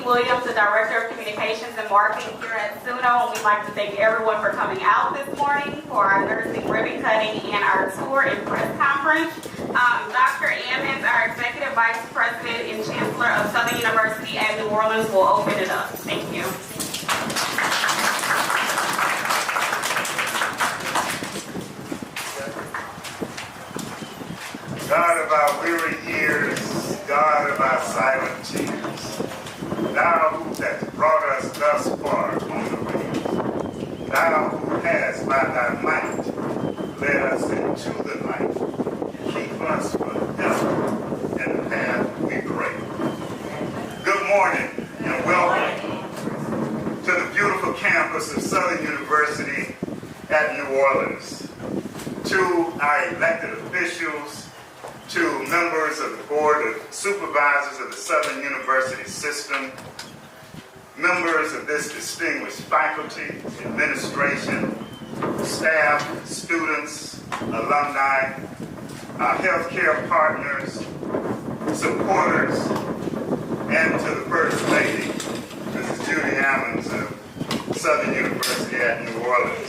Tracy Williams, the Director of Communications and Marketing here at SUNO, and we'd like to thank everyone for coming out this morning for our nursing ribbon cutting and our tour and press conference. Dr. Ammons, our Executive Vice President and Chancellor of Southern University at New Orleans, will open it up. Thank you. God of our weary years, God of our silent tears, thou who hast brought us thus far on the way, thou who hast by thy might led us into the light, keep us forever in the path we pray. Good morning and welcome to the beautiful campus of Southern University at New Orleans, to our elected officials, to members of the Board of Supervisors of the Southern University system, members of this distinguished faculty, administration, staff, students, alumni, our healthcare partners, supporters, and to the First Lady, Mrs. Judy Ammons of Southern University at New Orleans.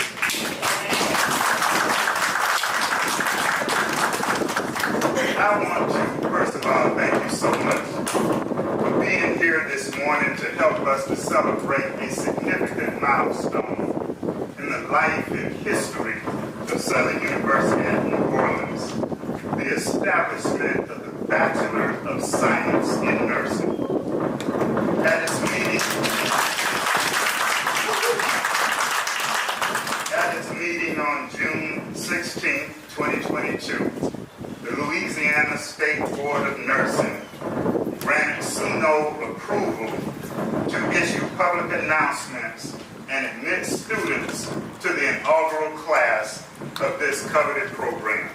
I want to, first of all, thank you so much for being here this morning to help us to celebrate a significant milestone in the life and history of Southern University at New Orleans, the establishment of the Bachelor of Science in Nursing. At its meeting on June 16, 2022, the Louisiana State Board of Nursing granted SUNO approval to issue public announcements and admit students to the inaugural class of this coveted program.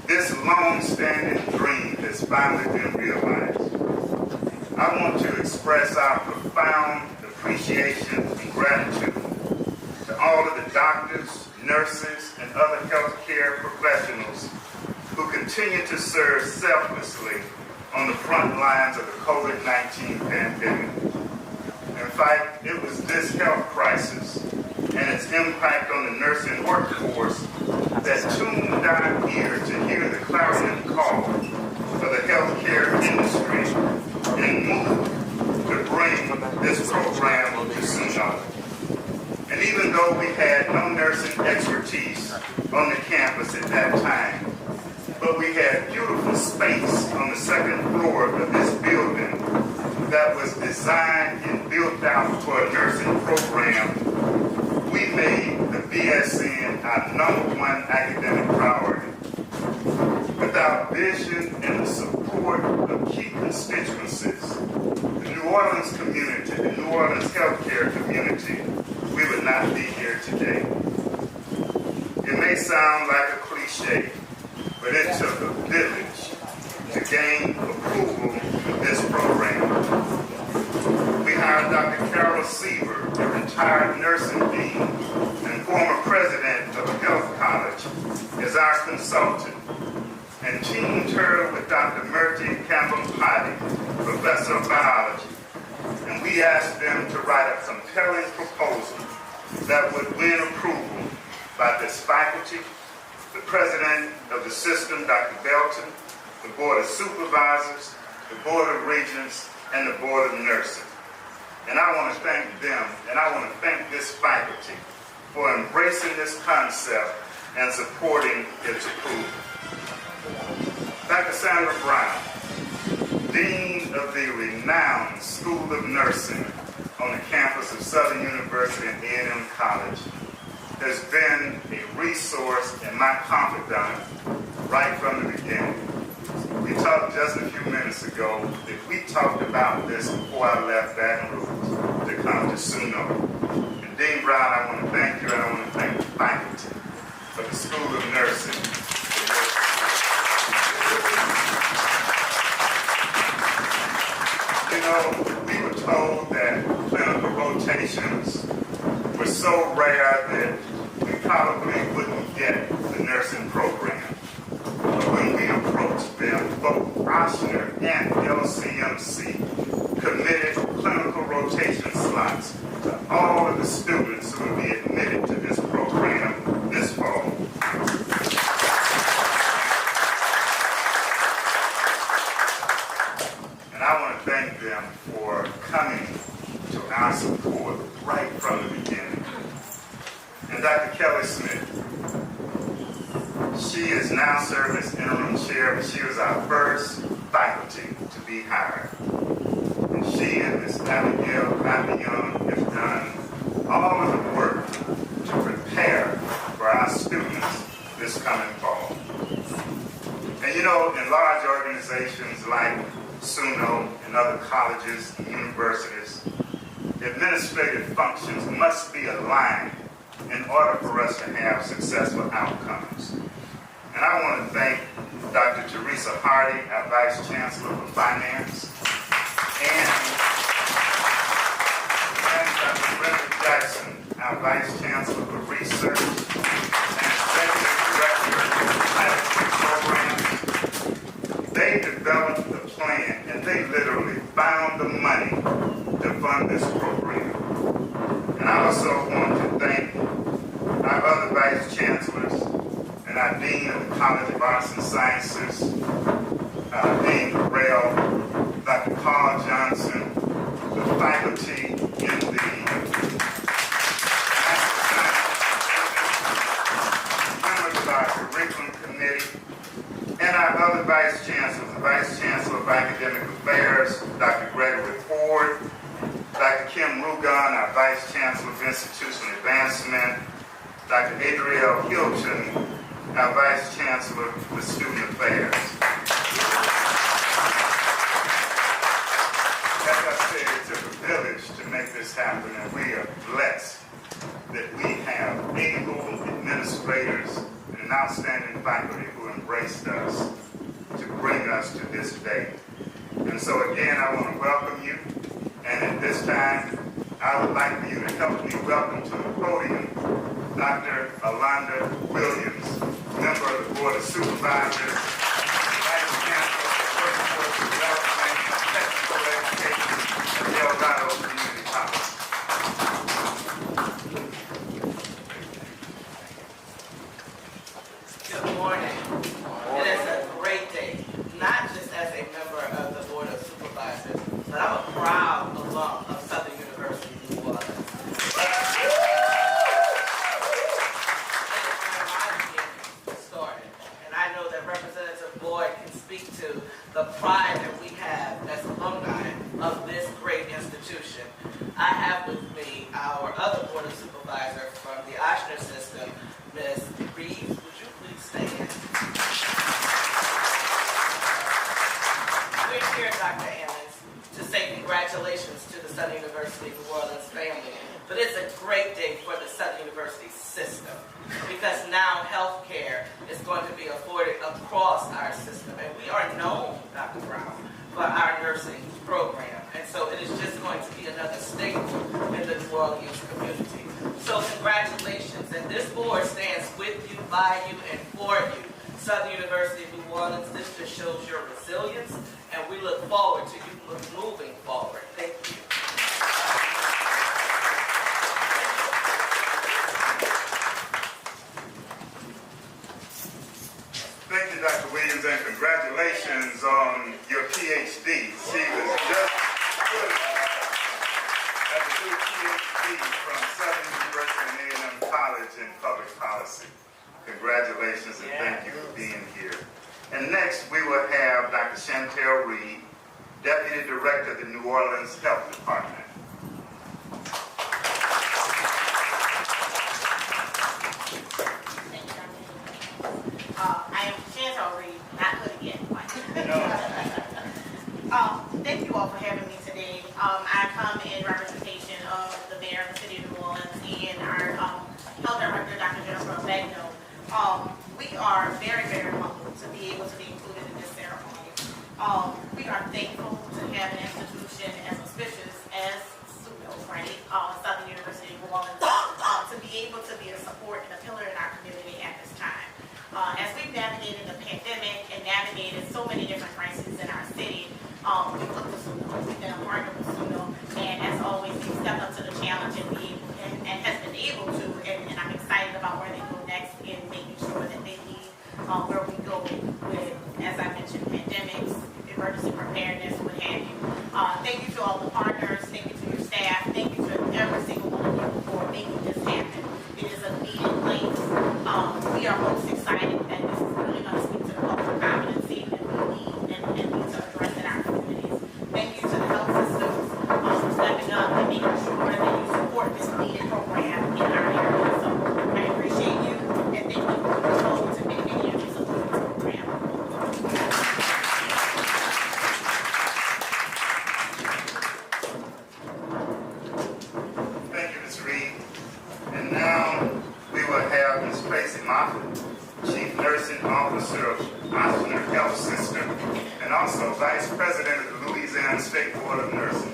This long-standing dream has finally been realized. I want to express our profound appreciation and gratitude to all of the doctors, nurses, and other healthcare professionals who continue to serve selflessly on the front lines of the COVID-19 pandemic. In fact, it was this health crisis and its impact on the nursing workforce that tuned our ear to hear the clarion call of the healthcare industry and moved to bring this program to SUNO. And even though we had no nursing expertise on the campus at that time, but we had beautiful space on the second floor of this building that was designed and built out for a nursing program. We made the BSN our #1 academic priority. Without vision and the support of key constituencies, the New Orleans community, the New Orleans healthcare community, we would not be here today. It may sound like a cliche, but it took a village to gain approval of this program. We hired Dr. Carol Seaver, a retired nursing dean and former president of a health college, as our consultant, and teamed her with Dr. Murty Campbell-Potty, professor of biology. And we asked them to write a compelling proposal that would win approval by this faculty, the president of the system, Dr. Belton, the Board of Supervisors, the Board of Regents, and the Board of Nursing. And I want to thank them, and I want to thank this faculty for embracing this concept and supporting its approval. Dr. Sandra Brown, Dean of the renowned School of Nursing on the campus of Southern University and A&M College, has been a resource and my confidant right from the beginning. We talked just a few minutes ago that we talked about this before I left Baton Rouge to come to SUNO. And Dean Brown, I want to thank you, and I want to thank the faculty of the School of Nursing. You know, we were told that clinical rotations were so rare that we probably wouldn't get the nursing program. But when we approached them, both Ochsner and LCMC committed clinical coming to our support right from the beginning. And Dr. Kelly Smith, she is now serving as interim chair, but she was our first faculty to be hired. And she and Ms. Abigail Young have done all of the work to prepare for our students this coming fall. And you know, in large organizations like SUNO and other colleges and universities, administrative functions must be aligned in order for us to have successful outcomes. And I want to thank Dr. Teresa Hardy, our Vice Chancellor for Finance, and Dr. Brenda Jackson, our Vice Chancellor for Research and Executive Director of the Programs. They developed the plan, and they literally found the money to fund this program. And I also want to thank our other Vice Chancellors and our Dean of the College of Arts and Sciences, Dean Burrell, Dr. Carl Johnson, the faculty in the members of our curriculum committee, and our other Vice Chancellors, the Vice Chancellor of Academic Affairs, Dr. Gregory Ford, Dr. Kim Rugan, our Vice Chancellor of Institutional Advancement, Dr. Adriel Hilton, our Vice Chancellor for Student Affairs. As I said, it took a village to make this happen, and we are blessed that we have able administrators and outstanding faculty who embraced us to bring us to this day. And so again, I want to welcome you, and at this time, I would like for you to help me welcome to the podium Dr. Alanda Williams, member of the Board of Supervisors, Vice Chancellor for Workforce Development and Technical Education at the Alanda Community College. Good morning. It is a great day, not just as a member of the Board of Supervisors, but I'm a proud alum of Southern University, New Orleans. I know that Representative Boyd can speak to the pride that we have as alumni of this great institution. I have with me our other Board of Supervisors from the Ochsner system, Ms. Reeves. Would you please stand? We're here, Dr. Ammons, to say congratulations to the Southern University New Orleans family. But it's a great day for the Southern University system, because now health care is going to be afforded across our system. And we are known, Dr. Brown, for our nursing program. And so it is just going to be another staple in the New Orleans community. So congratulations. And this board stands with you, by you, and for you. Southern University New Orleans, this just shows your resilience, and we look forward to you moving forward. Thank you. Thank you, Dr. Williams, and congratulations on your PhD. She was just good at the new PhD from Southern University and A&M College in Public Policy. Congratulations, and thank you for being here. And next, we will have Dr. Chantel Reed, Deputy Director of the New Orleans Health Department. I am Chantel Reed, not hood again. Thank you all for having me today. I come in representation of the mayor of the city of New Orleans and our health director, Dr. Jennifer Bagno. We are very, very humbled to be able to be included in this ceremony. We are thankful to have an institution as auspicious as SUNO, right? Southern University of New Orleans, to be able to be a support and a pillar in our community at this time. As we've navigated the pandemic and navigated so many different crises in our city, we look to SUNO. We've been a partner with SUNO, and as always, we've stepped up to the challenge and has been able to, and I'm excited about where they go next in making sure that they lead where we go with, as I mentioned, pandemics, emergency preparedness, what have you. Thank you to Officer of Oshner Health System, and also Vice President of the Louisiana State Board of Nursing.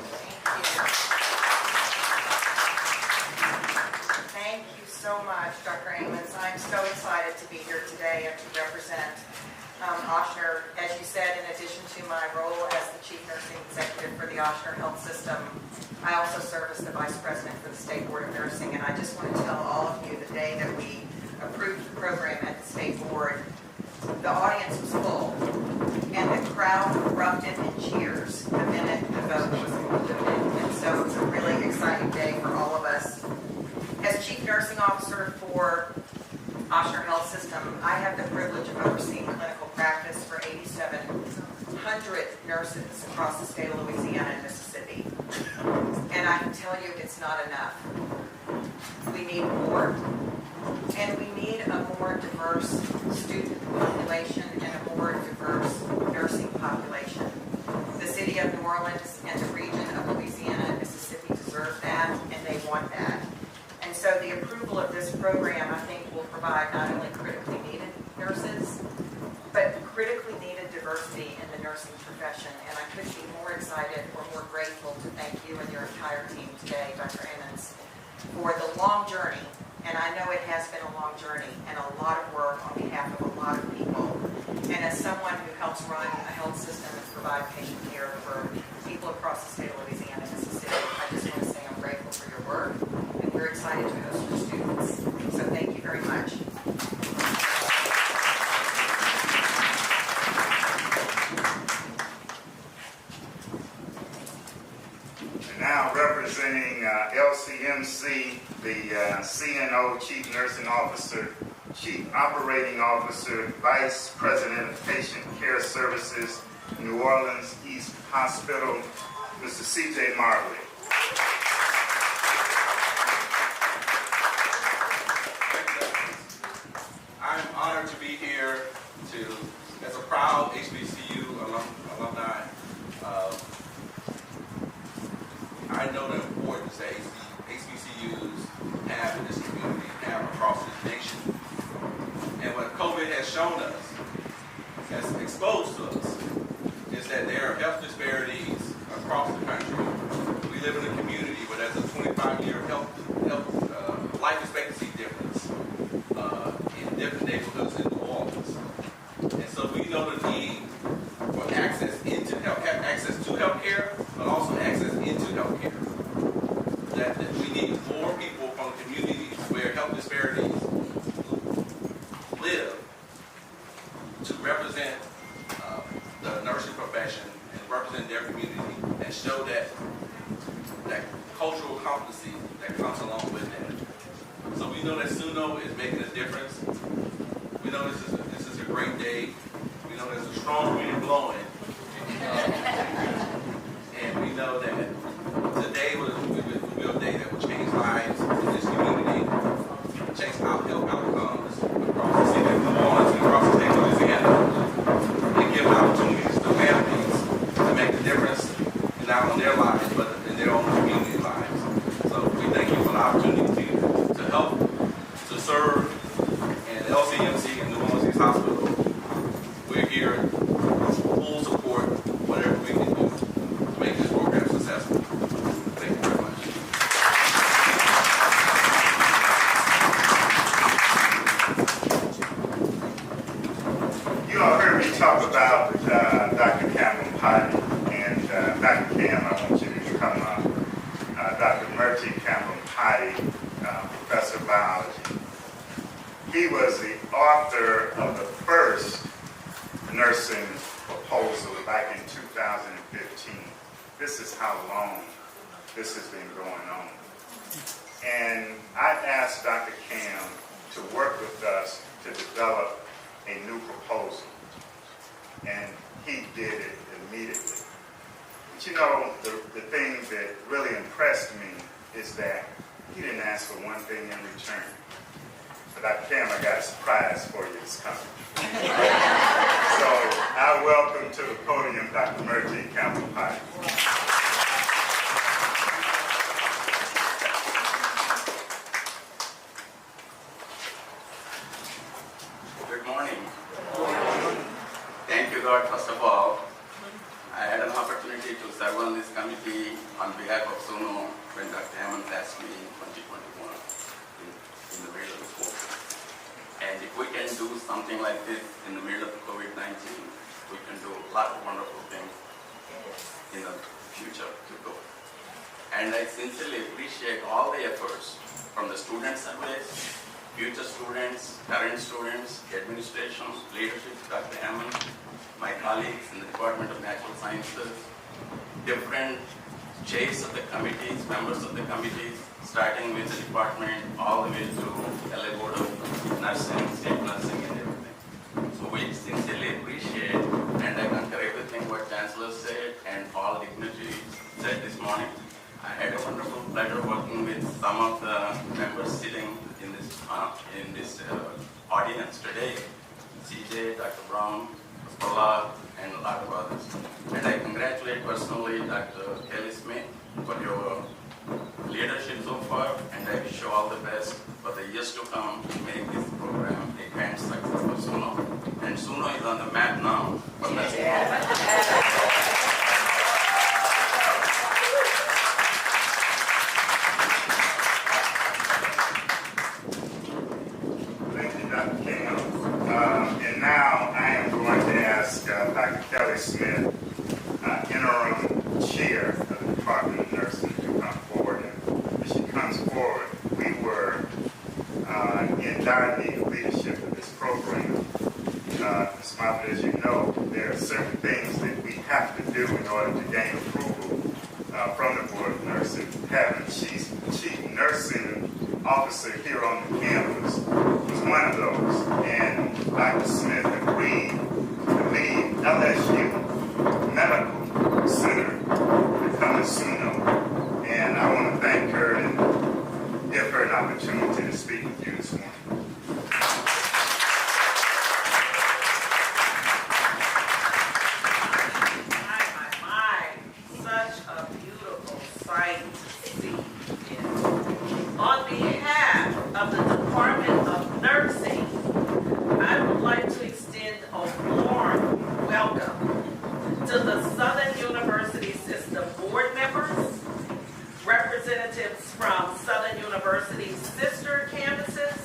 Thank you so much, Dr. Amos. I'm so excited to be here today and to represent Oshner. As you said, in addition to my role as the Chief Nursing Executive for the Oshner Health System, I also serve as the Vice President for the State Board of Nursing. And I just want to tell all of you, the day that we approved the program at the State Board, the audience was full, and the crowd erupted in cheers the minute the vote was concluded. And so it was a really exciting day for all of us. As Chief Nursing Officer for Oshner Health System, I have the privilege of overseeing clinical practice for 8,700 nurses across the state of Louisiana and Mississippi. And I can tell you it's not enough. We need more. And we need a more diverse student population and a more diverse nursing population. The city of New Orleans and the region of Louisiana and Mississippi deserve that, and they want that. And so the approval of this program, I think, will provide not only critically needed nurses, but critically needed diversity in the nursing profession. And I couldn't be more excited or more grateful to thank you and your entire team today, Dr. Emmons, for the long journey. And I know it has been a long journey and a lot of work on behalf of a lot of people. And as someone who helps run a health system and provide patient care for people across the state of Louisiana and Mississippi, I just want to say I'm grateful for your work, and we're excited to host your students. So thank you very much. Now representing LCMC, the CNO, Chief Nursing Officer, Chief Operating Officer, Vice President of Patient Care Services, New Orleans East Hospital, Mr. C.J. Marley. I'm honored to be here as a proud HBCU alumni. I know the importance that HBCUs have in this community, have across this nation. And what COVID has shown us, has exposed to us, is that there are health disparities across the country. We live in a community where there's a 25-year life expectancy difference in different neighborhoods in New Orleans. And so we know the need for access to health care, but also access into health care. That we need more people from communities where health disparities live to represent the nursing profession and represent their community and show that cultural competency that comes along with that. So we know that SUNO is making a difference. We know this is a great day. We know there's a strong wind blowing. And we know that today will be a day that will change lives in this community, change health outcomes across the city of New Orleans and across the state of Louisiana, and give opportunities to families to make a difference not only in their lives, but in their own community lives. So we thank you for the opportunity to help, to serve, and LCMC and New Orleans East Hospital. We're here, full support, whatever we can do to make this program successful. Thank you very much. You all heard me talk about Dr. Campbell Potty, and Dr. Cam, I want you to come up. Dr. Murty Campbell Potty, Professor of Biology. He was the author of the first nursing proposal back in 2015. This is how long this has been going on. And I asked Dr. Cam to work with us to develop a new proposal. And he did it immediately. But you know, the thing that really impressed me is that he didn't ask for one thing in return. But Dr. Cam, I got a surprise for you this coming. So I welcome to the podium Dr. Murty Campbell Potty. Good morning. on behalf of SUNO, when Dr. Hammond asked me in 2021 in the middle of the COVID. And if we can do something like this in the middle of COVID-19, we can do a lot of wonderful things in the future to go. And I sincerely appreciate all the efforts from the student surveys, future students, current students, administration, leadership, Dr. Hammond, my colleagues in the Department of Natural Sciences, different chairs of the committees, members of the committees, starting with the department all the way to LA Board of Nursing, state nursing, and everything. So we sincerely appreciate, and I concur everything what Chancellor said and all dignitaries said this morning. I had a wonderful pleasure working with some of the members sitting in this audience today. CJ, Dr. Brown, Paula, and a lot of others. And I congratulate personally Dr. Kelly Smith for your leadership so far, and I wish you all the best for the years to come to make this program a grand success for SUNO. And SUNO is on the map now. But let's Thank you, Dr. King. And now I am going to ask Dr. Kelly Smith, interim chair of the Department of Nursing, to come forward. And as she comes forward, we were in dire need of leadership of this program. Ms. Moffat, as you know, there are certain things that we have to do in order to gain approval from the Board of Nursing. Having chief nursing officer here on the campus was one of those, and Dr. Smith agreed to leave LSU Medical Center to come to SUNO, and I want to thank her and give her an opportunity to speak with you this morning. Such a beautiful sight to see. On behalf of the Department of Nursing, I would like to extend a warm welcome to the Southern University System board members, representatives from Southern University's sister campuses,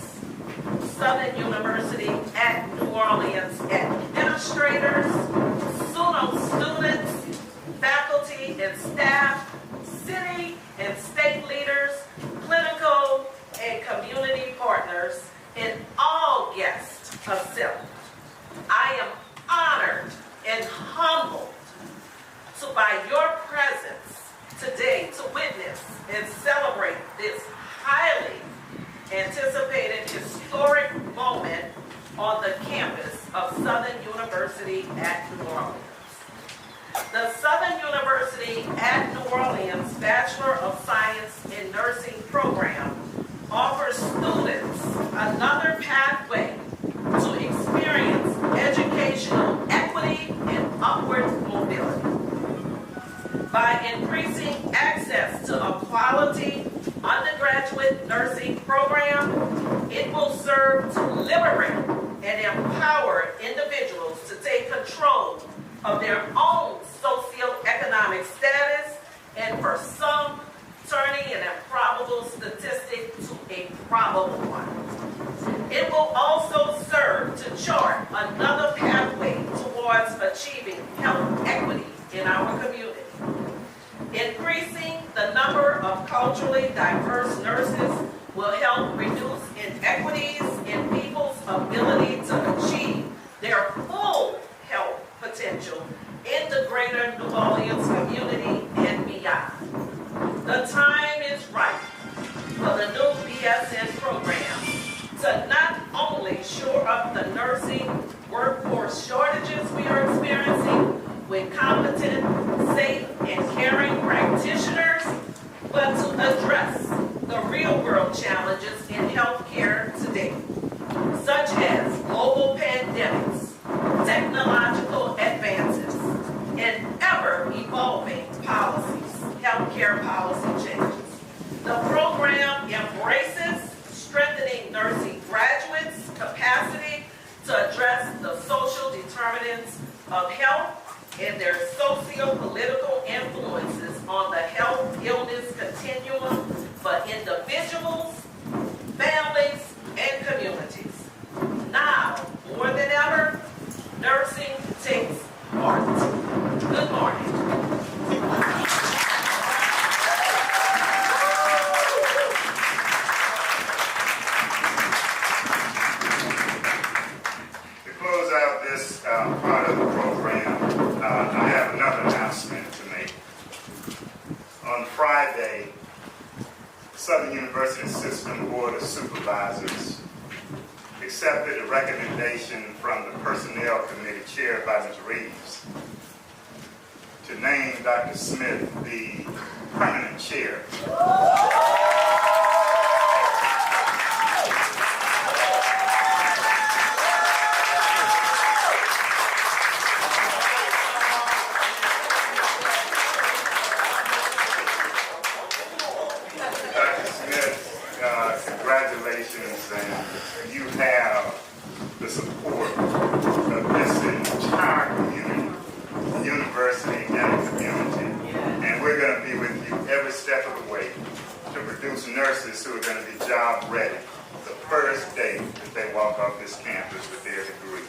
Southern University at New Orleans administrators, SUNO students, faculty and staff, city and state leaders, clinical and community partners, and all guests assembled. I am honored and humbled by your presence today to witness and celebrate this highly anticipated historic moment on the campus of Southern University at New Orleans. The Southern University at New Orleans Bachelor of Science in Nursing program offers students another pathway to experience educational equity and upward mobility. By increasing access to a quality undergraduate nursing program, it will serve to liberate and empower individuals to take control of their own socioeconomic status, and for some, turning an improbable statistic to a probable one. It will also serve to chart another pathway towards achieving health equity in our community. Increasing the number of culturally diverse nurses will help reduce inequities in people's ability to achieve their full health potential in the greater New Orleans community and beyond. The time is right for the new BSN program to not only shore up the nursing workforce shortages we are experiencing with competent, safe, and caring practitioners, but to address the real-world challenges in healthcare today, such as global pandemics, technological advances, and ever-evolving policies, healthcare policy changes. The program embraces strengthening nursing graduates' capacity to address the social determinants of health and their socio-political influences on the health Southern University System Board of Supervisors accepted a recommendation from the Personnel Committee chaired by Ms. Reeves to name Dr. Smith the permanent chair. Dr. Smith, congratulations, and you have the support of this entire community, university, and the community. And we're going to be with you every step of the way to produce nurses who are going to be job ready the first day that they walk off this campus with their degree.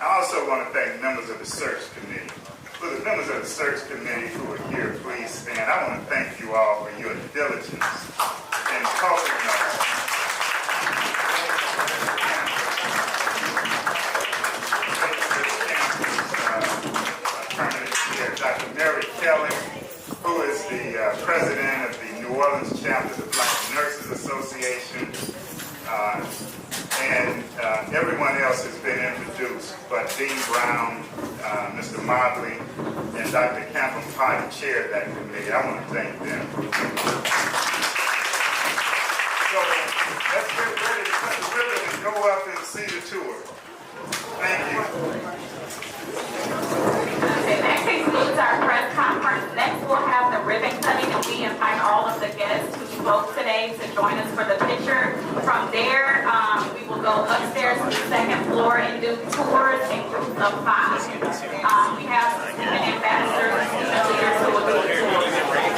I also want to thank members of the search committee. For the members of the search committee who are here, please stand. I want to thank you all for your diligence in helping us. Dr. Mary Kelly, who is the president of the New Orleans chapter of the Black Nurses Association, and everyone else has been introduced, but Dean Brown, Mr. Mobley, and Dr. Campbell Potty chaired that committee. I want to thank them. So let's get ready to go up and see the tour. Thank you. Okay, that concludes our press conference. Next, we'll have the ribbon cutting, and we invite all of the guests who spoke today to join us for the picture. From there, we will go upstairs to the second floor and do tours in groups of 5. We have some student ambassadors and student leaders who will do the tours.